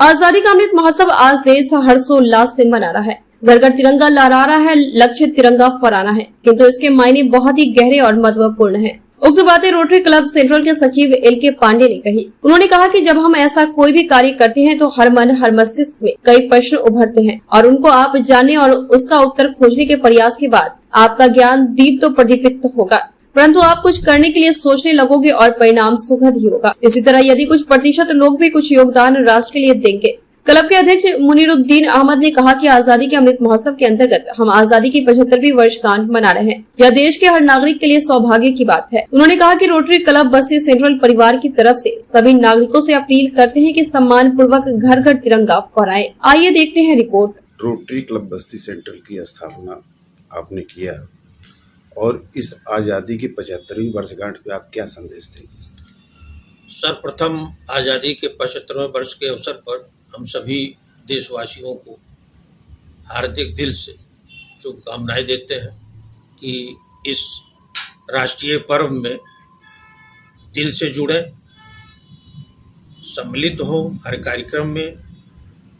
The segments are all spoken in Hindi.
आजादी का अमृत महोत्सव आज देश हर्षोल्लास से मना रहा है। घर घर तिरंगा लहरा रहा है, लक्ष्य तिरंगा फहराना है, किंतु इसके मायने बहुत ही गहरे और महत्वपूर्ण हैं। उक्त बातें रोटरी क्लब सेंट्रल के सचिव LK पांडे ने कही। उन्होंने कहा कि जब हम ऐसा कोई भी कार्य करते हैं तो हर मन हर मस्तिष्क में कई प्रश्न उभरते हैं और उनको आप जानने और उसका उत्तर खोजने के प्रयास के बाद आपका ज्ञान दीप तो प्रदीपित होगा, परंतु आप कुछ करने के लिए सोचने लगोगे और परिणाम सुखद ही होगा। इसी तरह यदि कुछ प्रतिशत लोग भी कुछ योगदान राष्ट्र के लिए देंगे। क्लब के अध्यक्ष मुनीरुद्दीन अहमद ने कहा कि आजादी के अमृत महोत्सव के अंतर्गत हम आजादी की 75वीं वर्षगांठ मना रहे हैं। यह देश के हर नागरिक के लिए सौभाग्य की बात है। उन्होंने कहा कि रोटरी क्लब बस्ती सेंट्रल परिवार की तरफ से सभी नागरिकों से अपील करते हैं कि सम्मान पूर्वक घर घर तिरंगा फहराएं। आइए देखते हैं रिपोर्ट। रोटरी क्लब बस्ती सेंट्रल की स्थापना आपने किया और इस आजादी की 75वीं वर्षगांठ पे आप क्या संदेश देंगे? सर्वप्रथम आज़ादी के 75वें वर्ष के अवसर पर हम सभी देशवासियों को हार्दिक दिल से शुभकामनाएं देते हैं कि इस राष्ट्रीय पर्व में दिल से जुड़े, सम्मिलित हों, हर कार्यक्रम में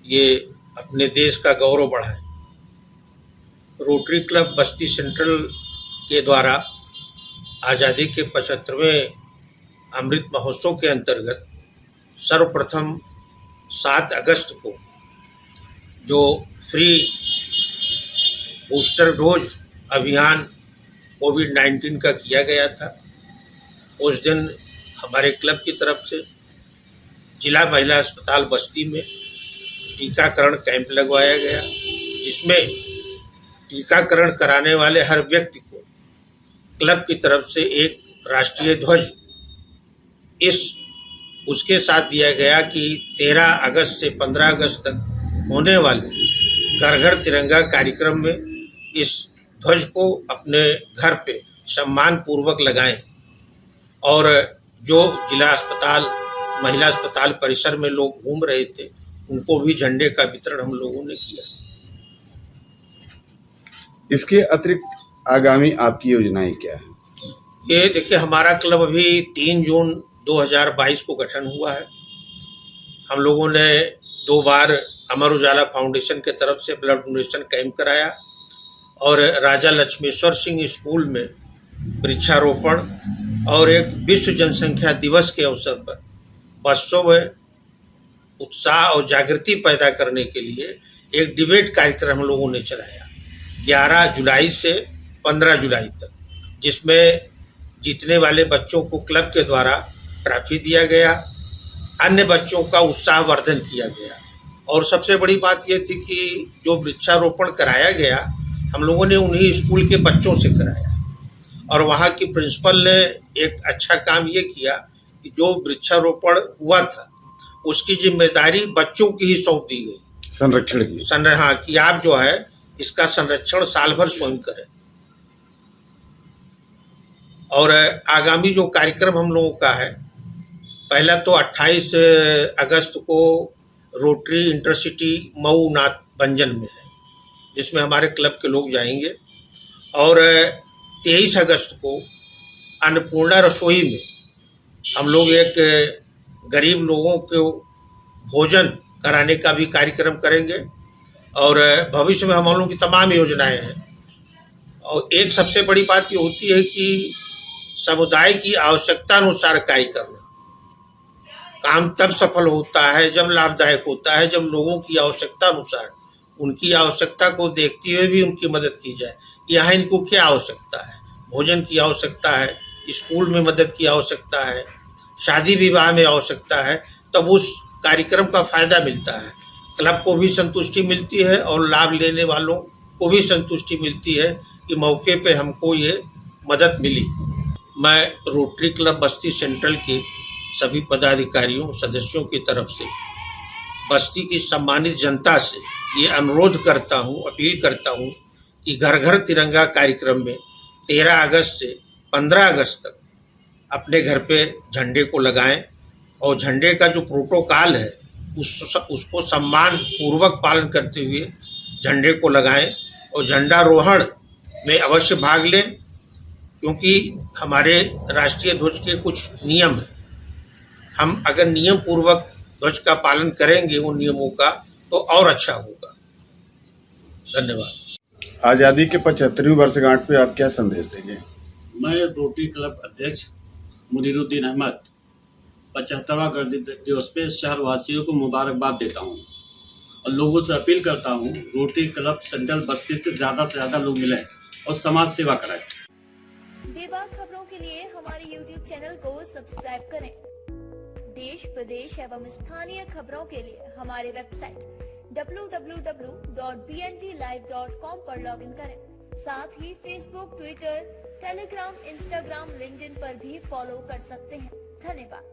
ये अपने देश का गौरव बढ़ाएं। रोटरी क्लब बस्ती सेंट्रल के द्वारा आज़ादी के 75वें अमृत महोत्सव के अंतर्गत सर्वप्रथम 7 अगस्त को जो फ्री बूस्टर डोज अभियान कोविड-19 का किया गया था, उस दिन हमारे क्लब की तरफ से जिला महिला अस्पताल बस्ती में टीकाकरण कैंप लगवाया गया, जिसमें टीकाकरण कराने वाले हर व्यक्ति को क्लब की तरफ से एक राष्ट्रीय ध्वज उसके साथ दिया गया कि 13 अगस्त से 15 अगस्त तक होने वाले घर घर तिरंगा कार्यक्रम में इस ध्वज को अपने घर पे सम्मान पूर्वक लगाएं और जो जिला अस्पताल महिला अस्पताल परिसर में लोग घूम रहे थे उनको भी झंडे का वितरण हम लोगों ने किया। इसके अतिरिक्त आगामी आपकी योजनाएं क्या हैं? ये देखिए, हमारा क्लब अभी 3 जून 2022 को गठन हुआ है। हम लोगों ने 2 बार अमर उजाला फाउंडेशन के तरफ से ब्लड डोनेशन कैंप कराया और राजा लक्ष्मेश्वर सिंह स्कूल में वृक्षारोपण और एक विश्व जनसंख्या दिवस के अवसर पर बच्चों में उत्साह और जागृति पैदा करने के लिए एक डिबेट कार्यक्रम हम लोगों ने चलाया 11 जुलाई से 15 जुलाई तक, जिसमें जीतने वाले बच्चों को क्लब के द्वारा ट्रॉफी दिया गया, अन्य बच्चों का उत्साहवर्धन किया गया। और सबसे बड़ी बात यह थी कि जो वृक्षारोपण कराया गया हम लोगों ने उन्हीं स्कूल के बच्चों से कराया और वहाँ की प्रिंसिपल ने एक अच्छा काम ये किया कि जो वृक्षारोपण हुआ था उसकी जिम्मेदारी बच्चों की ही सौंप दी गई, संरक्षण की। हाँ, कि आप जो है इसका संरक्षण साल भर स्वयं करें। और आगामी जो कार्यक्रम हम लोगों का है, पहला तो 28 अगस्त को रोटरी इंटरसिटी मऊ नाथ भंजन में है, जिसमें हमारे क्लब के लोग जाएंगे और 23 अगस्त को अन्नपूर्णा रसोई में हम लोग एक गरीब लोगों को भोजन कराने का भी कार्यक्रम करेंगे और भविष्य में हम लोगों की तमाम योजनाएं हैं। और एक सबसे बड़ी बात ये होती है कि समुदाय की आवश्यकता अनुसार कार्य करना। काम तब सफल होता है, जब लाभदायक होता है, जब लोगों की आवश्यकता अनुसार उनकी आवश्यकता को देखते हुए भी उनकी मदद की जाए। यहाँ इनको क्या आवश्यकता है, भोजन की आवश्यकता है, स्कूल में मदद की आवश्यकता है, शादी विवाह में आवश्यकता है, तब उस कार्यक्रम का फ़ायदा मिलता है। क्लब को भी संतुष्टि मिलती है और लाभ लेने वालों को भी संतुष्टि मिलती है कि मौके पे हमको ये मदद मिली। मैं रोटरी क्लब बस्ती सेंट्रल के सभी पदाधिकारियों सदस्यों की तरफ से बस्ती की सम्मानित जनता से ये अनुरोध करता हूँ, अपील करता हूँ कि घर घर तिरंगा कार्यक्रम में 13 अगस्त से 15 अगस्त तक अपने घर पे झंडे को लगाएं और झंडे का जो प्रोटोकॉल है उसको सम्मान पूर्वक पालन करते हुए झंडे को लगाएं और झंडारोहण में अवश्य भाग लें, क्योंकि हमारे राष्ट्रीय ध्वज के कुछ नियम हैं। हम अगर नियम पूर्वक ध्वज का पालन करेंगे उन नियमों का तो और अच्छा होगा। धन्यवाद। आज़ादी के 75वीं वर्षगांठ पे आप क्या संदेश देंगे? मैं रोटरी क्लब अध्यक्ष मुनीरुद्दीन अहमद 75वां गणतंत्र दिवस पे शहरवासियों को मुबारकबाद देता हूँ और लोगों से अपील करता हूँ रोटरी क्लब सेंट्रल बस्ती से ज़्यादा लोग मिलें और समाज सेवा कराएं। बेबाक खबरों के लिए हमारे YouTube चैनल को सब्सक्राइब करें। देश प्रदेश एवं स्थानीय खबरों के लिए हमारे वेबसाइट www.bntlive.com पर लॉगिन करें। साथ ही Facebook, Twitter, Telegram, Instagram, LinkedIn पर भी फॉलो कर सकते हैं। धन्यवाद।